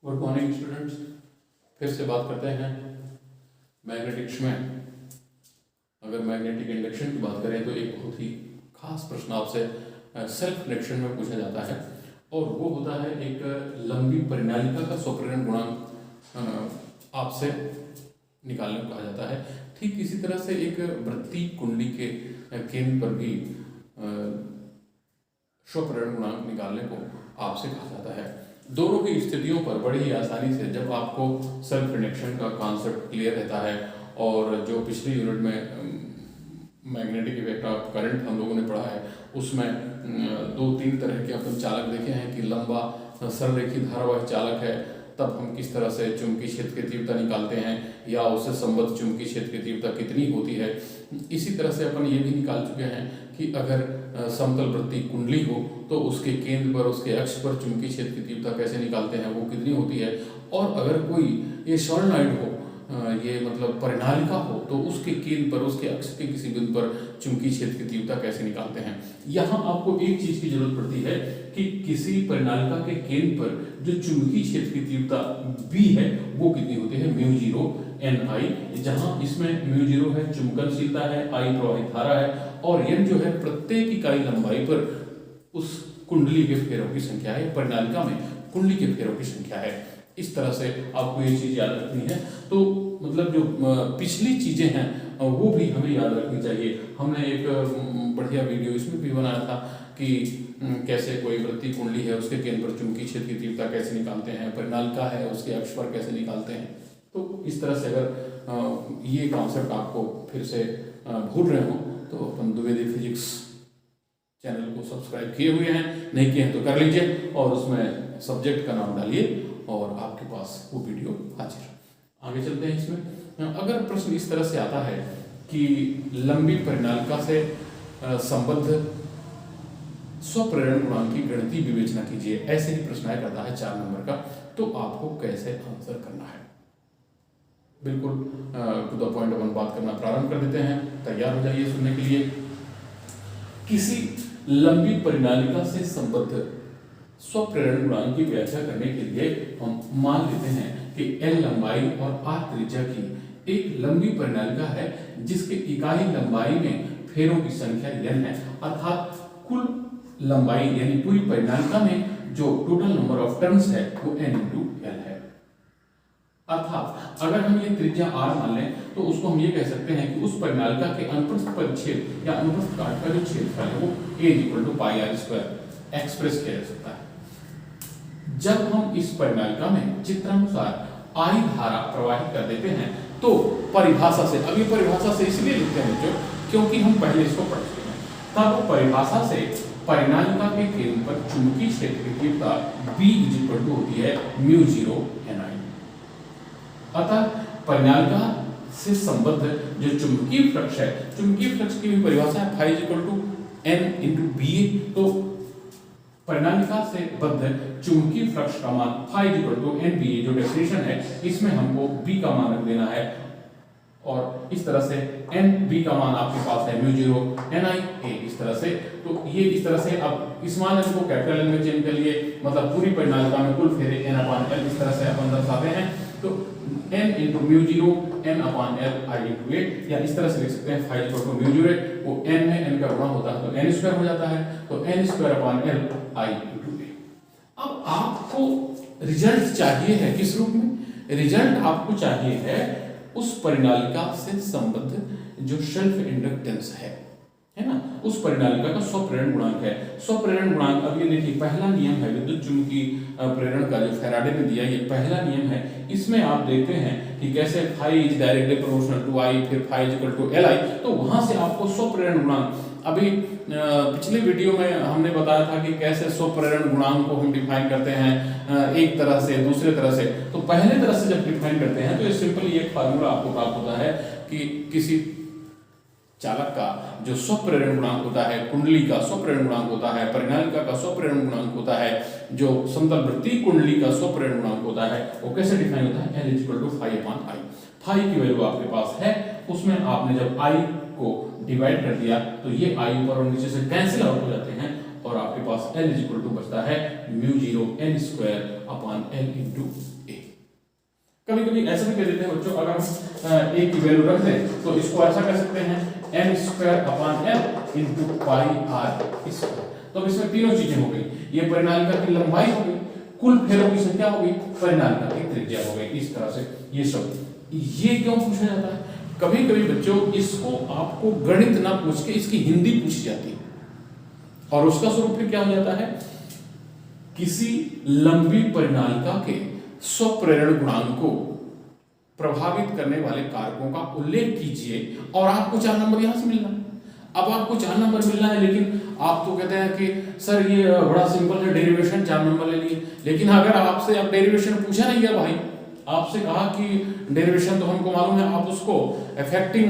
Good morning students. फिर से बात करते हैं मैग्नेटिक्स में। अगर मैग्नेटिक इंडक्शन की बात करें तो एक बहुत ही खास प्रश्न आपसे सेल्फ इंडक्शन में पूछा जाता है और वो होता है एक लंबी परिनालिका का स्वप्रेरण गुणांक आपसे निकालने को कहा जाता है। ठीक इसी तरह से एक वृत्तीय कुंडली के केंद्र पर भी स्वप्रेरण गुणांक निकालने को आपसे कहा जाता है। दोनों ही स्थितियों पर बड़ी ही आसानी से जब आपको सेल्फ इंडक्शन का कॉन्सेप्ट क्लियर रहता है और जो पिछली यूनिट में मैग्नेटिक इफेक्ट ऑफ करंट हम लोगों ने पढ़ा है उसमें 2-3 तरह के अपन चालक देखे हैं कि लंबा सरलरेखी धारावाही चालक है, तब हम किस तरह से चुंबकीय क्षेत्र की तीव्रता निकालते हैं या उससे संबद्ध चुंबकीय क्षेत्र की तीव्रता कितनी होती है। इसी तरह से अपन ये भी निकाल चुके हैं कि अगर समतल वृत्तीय कुंडली हो तो उसके केंद्र पर उसके अक्ष पर चुंबकीय क्षेत्र की तीव्रता कैसे निकालते हैं, वो कितनी होती है। और अगर कोई ये सोलेनॉइड हो, ये मतलब परिनालिका हो, तो उसके केंद्र पर उसके अक्ष के किसी बिंदु पर चुंबकीय क्षेत्र की तीव्रता कैसे निकालते हैं। यहाँ आपको एक चीज की जरूरत पड़ती है कि किसी परिनालिका के केंद्र पर जो चुंबकीय क्षेत्र की तीव्रता B है वो कितनी होती है, μ0 Ni, जहां इसमें μ0 है चुंबकनशीलता है, I प्रवाहित धारा है और n जो है प्रत्येक इकाई लंबाई पर उस कुंडली के फेरों की संख्या है, परिनालिका में कुंडली के फेरों की संख्या है। इस तरह से आपको ये चीज याद रखनी है। तो मतलब जो पिछली चीजें हैं वो भी हमें याद रखनी चाहिए। हमने एक बढ़िया वीडियो इसमें भी बनाया था कि कैसे कोई वृत्तीय कुंडली है उसके केंद्र पर चुंबकीय क्षेत्र की तीव्रता कैसे निकालते हैं, परिनालिका है उसके अक्ष पर कैसे निकालते हैं। तो इस तरह से अगर ये कॉन्सेप्ट आपको फिर से भूल रहे हो तो अपन द्विवेदी फिजिक्स चैनल को सब्सक्राइब किए हुए हैं, नहीं किए हैं तो कर लीजिए और उसमें सब्जेक्ट का नाम डालिए और आपके पास वो वीडियो हाजिर। आगे चलते हैं इसमें। अगर प्रश्न इस तरह से आता है कि लंबी परिनालिका से संबद्ध स्वप्रेरण गुणांक की गणितीय विवेचना कीजिए, ऐसे ही प्रश्न आया करता है 4 नंबर का, तो आपको कैसे आंसर करना है। बिल्कुल टू द पॉइंट अपन बात करना प्रारंभ कर देते हैं, तैयार हो जाइए सुनने के लिए। किसी लंबी परिनालिका से संबद्ध स्वप्रेरण गुणांक की व्याख्या करने के लिए हम मान लेते हैं कि L लंबाई और R त्रिज्या की एक लंबी परिनालिका है जिसके इकाई लंबाई में फेरों की संख्या n है, अर्थात कुल लंबाई यानी पूरी परिनालिका में जो टोटल नंबर ऑफ टर्न्स है वो n × L है। अर्थात अगर हम ये त्रिज्या R मान लें तो उसको हम ये कह सकते हैं कि उस परिनालिका के अनुप्रस्थ परिच्छेद या अनुप्रस्थ काट का जो क्षेत्रफल है वो A = πr² एक्सप्रेस किया जा सकता है। जब हम इस परिनालिका में चित्रानुसार I धारा प्रवाहित कर देते हैं तो परिभाषा से, अब ये परिभाषा से इसलिए लिखते हैं बच्चों क्योंकि हम पहले इसको पढ़ चुके हैं, तब परिभाषा से परिनालिका के केंद्र पर चुंबकीय क्षेत्र की तीव्रता B = होती है μ0 Ni। अतः परिनालिका से संबद्ध जो चुंबकीय फ्लक्स है, चुंबकीय फ्लक्स की भी परिभाषा है phi = n × Ba, तो परिनालिका से बद्ध चुंबकीय फ्लक्स का मान phi = nBa जो डेफिनेशन है इसमें हमको B का मान रख देना है और इस तरह से nB का मान आपके पास है μ0 Ni इस तरह से। तो ये इस तरह से अब इस मान को कैपिटल N में चेंज कर लिए, मतलब पूरी परिनालिका में कुल फेरे n/L इस तरह से अपन दर्शाते हैं। तो n × μ0 n/L I × A, या इस तरह से लिख सकते हैं phi = μ0 वो n में n का गुणा होता है तो n² हो जाता है, तो n² L I × A। अब आपको रिजल्ट चाहिए है किस रूप में, रिजल्ट आपको चाहिए है उस परिनालिका से संबद्ध जो सेल्फ इंडक्टेंस है ना, उस परिनालिका का स्वप्रेरण गुणांक है। स्वप्रेरण गुणांक, अब ये देखिए पहला नियम है विद्युत चुंबकीय प्रेरण का जो फैराडे ने दिया, ये पहला नियम है। इसमें आप देखते हैं कि कैसे phi is directly proportional to I, फिर phi = Li, तो वहां से आपको स्वप्रेरण गुणांक, अभी पिछले वीडियो में हमने बताया था कि कैसे स्वप्रेरण गुणांक को हम डिफाइन करते हैं एक तरह से दूसरे तरह से। तो पहले तरह से जब डिफाइन करते हैं तो ये सिंपली एक फार्मूला आपको प्राप्त होता है कि किसी चालक का जो स्वप्रेरण गुणांक होता है, कुंडली का स्वप्रेरण गुणांक होता है, परिनालिका का स्वप्रेरण गुणांक होता है, जो समतल वृत्तीय कुंडली का स्वप्रेरण गुणांक होता है, वो कैसे डिफाइन होता है, L = phi/I। phi की वैल्यू आपके पास है, उसमें आपने जब I को डिवाइड कर दिया तो ये I ऊपर और नीचे से कैंसिल आउट हो जाते हैं और आपके पास L इज इक्वल टू बचता है μ0 n square upon L into A. कभी कभी ऐसा भी कह देते हैं बच्चों, अगर हम ए की वैल्यू रख दें तो इसको ऐसा कह सकते हैं n square upon L into pi r square. तो अब इसमें तीनों चीजें हो गई, ये परिनालिका की लंबाई हो गई, कुल फेरों की संख्या हो गई, परिनालिका की त्रिज्या हो गई। इस तरह से ये सब, ये क्यों पूछा जाता है? कभी कभी बच्चों इसको आपको गणित ना पूछ के इसकी हिंदी पूछी जाती है, और उसका स्वरूप फिर क्या हो जाता है, किसी लंबी परिनालिका के स्वप्रेरण गुणांक को प्रभावित करने वाले कारकों का उल्लेख कीजिए और आपको 4 नंबर यहां से मिलना। अब आपको 4 नंबर मिलना है, लेकिन आप तो कहते हैं कि सर ये बड़ा सिंपल है, डेरिवेशन 4 नंबर ले लिए। लेकिन अगर आपसे अब डेरिवेशन पूछा नहीं गया भाई, आपसे कहा कि डेरिवेशन तो हमको मालूम है, आप उसको अफेक्टिंग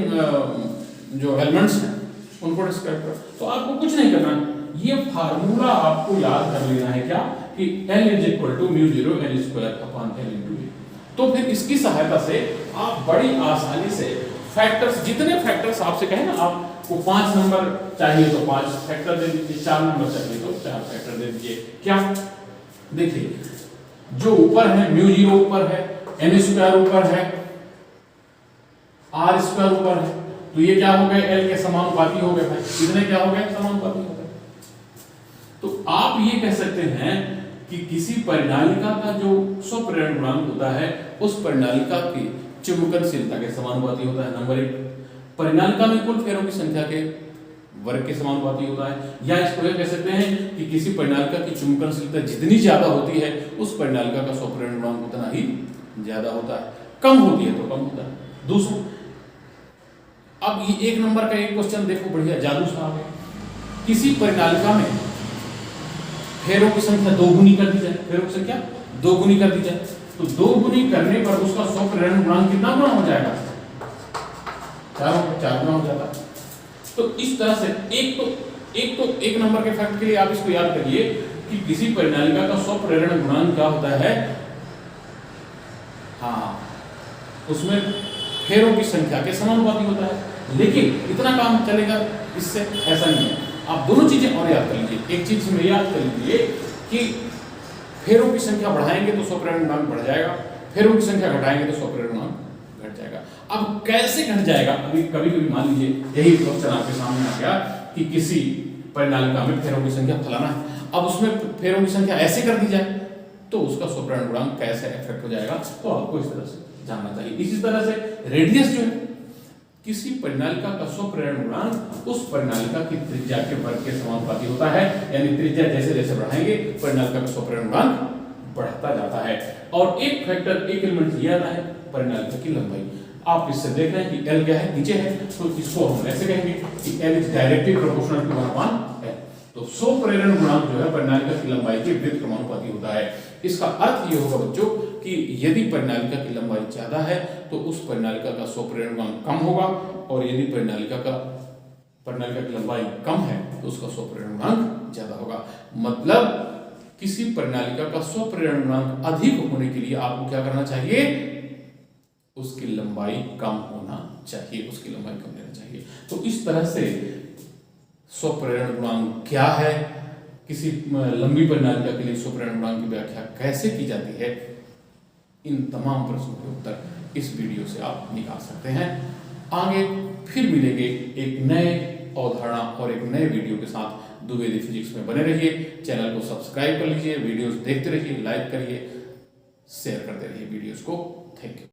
जो एलिमेंट्स हैं उनको डिस्क्राइब करो, तो आपको कुछ नहीं करना है, ये फार्मूला आपको याद कर लेना है, क्या कि L is equal to μ0 n square upon L into A. तो फिर इसकी सहायता से आप बड़ी आसानी से फैक्टर्स, जितने फैक्टर्स आपसे कहे ना, आपको 5 नंबर चाहिए तो 5 फैक्टर दे दीजिए, 4 नंबर चाहिए तो 4 फैक्टर दे दीजिए। क्या देखिए, जो ऊपर है μ0 ऊपर है, n स्क्वायर ऊपर है, r स्क्वायर ऊपर है, तो ये क्या हो गए, L के समानुपाती हो गए भाई। कितने क्या हो गए, समानुपाती हो गए। तो आप ये कह सकते हैं कि किसी परिनालिका का जो स्वप्रेरण गुणांक होता है उस परिनालिका की चुंबकनशीलता के समानुपाती होता है। नंबर 1, परिनालिका में कुल फेरों की संख्या के वर्ग के समानुपाती होता है। या इसको यह कह सकते हैं कि किसी परिनालिका की चुंबकनशीलता जितनी ज्यादा होती है उस परिनालिका का स्वप्रेरण गुणांक उतना ही ज्यादा होता है, कम होती है तो कम होता है। दूसरा, अब ये 1 नंबर का एक क्वेश्चन देखो, बढ़िया जादू साहब है। किसी परिनालिका में फेरों की संख्या 2 गुनी कर दी जाए, फेरों की संख्या 2 गुनी कर दी जाए, तो 2 गुनी करने पर उसका स्वप्रेरण गुणांक कितना गुना हो जाएगा, 4 गुना हो जाता है। तो इस तरह से एक नंबर के फैक्ट के लिए आप इसको याद करिए कि किसी परिनालिका का स्वप्रेरण गुणांक क्या होता है, हाँ, उसमें फेरों की संख्या के समानुपाती होता है। लेकिन इतना काम चलेगा इससे, ऐसा नहीं है। आप दोनों चीजें और याद कर लीजिए। एक चीज में याद कर लीजिए कि फेरों की संख्या बढ़ाएंगे तो स्वप्रेरण गुणांक बढ़ जाएगा, फेरों की संख्या घटाएंगे तो स्वप्रेरण गुणांक घट जाएगा। अब कैसे घट जाएगा, अभी कभी कभी मान लीजिए यही क्वेश्चन आपके सामने आ गया कि किसी परिनालिका में फेरों की संख्या फलाना है, अब उसमें फेरों की संख्या ऐसे कर दी जाए तो उसका स्वप्रेरण गुणांक कैसे इफेक्ट हो जाएगा, तो आपको इस तरह से जानना चाहिए। इसी तरह से रेडियस जो है, किसी परिनालिका का स्वप्रेरण गुणांक उस परिनालिका की त्रिज्या के वर्ग के समानुपाती होता है, यानी त्रिज्या जैसे जैसे बढ़ाएंगे परिनालिका का स्वप्रेरण गुणांक बढ़ता जाता है। और एक फैक्टर, एक एलिमेंट ये आता है परिनालिका की लंबाई। आप इससे देख रहे हैं कि L क्या है, नीचे है, तो इसको हम ऐसे कहेंगे कि L is directly proportional to 1/L। तो स्वप्रेरण गुणांक जो है परिनालिका की लंबाई के व्युत्क्रमानुपाती होता है। इसका अर्थ ये होगा बच्चों कि यदि परिनालिका की लंबाई ज्यादा है तो उस परिनालिका का स्वप्रेरण गुणांक कम होगा, और यदि परिनालिका की लंबाई कम है तो उसका स्वप्रेरण गुणांक ज्यादा होगा। मतलब किसी परिनालिका का स्वप्रेरण गुणांक अधिक होने के लिए आपको क्या करना चाहिए, उसकी लंबाई कम होना चाहिए, उसकी लंबाई कम लेना चाहिए। तो इस तरह से स्वप्रेरण गुणांक क्या है, किसी लंबी परिनालिका के लिए स्वप्रेरण गुणांक की व्याख्या कैसे की जाती है, इन तमाम प्रश्नों के उत्तर इस वीडियो से आप निकाल सकते हैं। आगे फिर मिलेंगे एक नए अवधारणा और एक नए वीडियो के साथ। द्विवेदी फिजिक्स में बने रहिए, चैनल को सब्सक्राइब कर लीजिए, वीडियोस देखते रहिए, लाइक करिए, शेयर करते रहिए वीडियोस को। Thank you.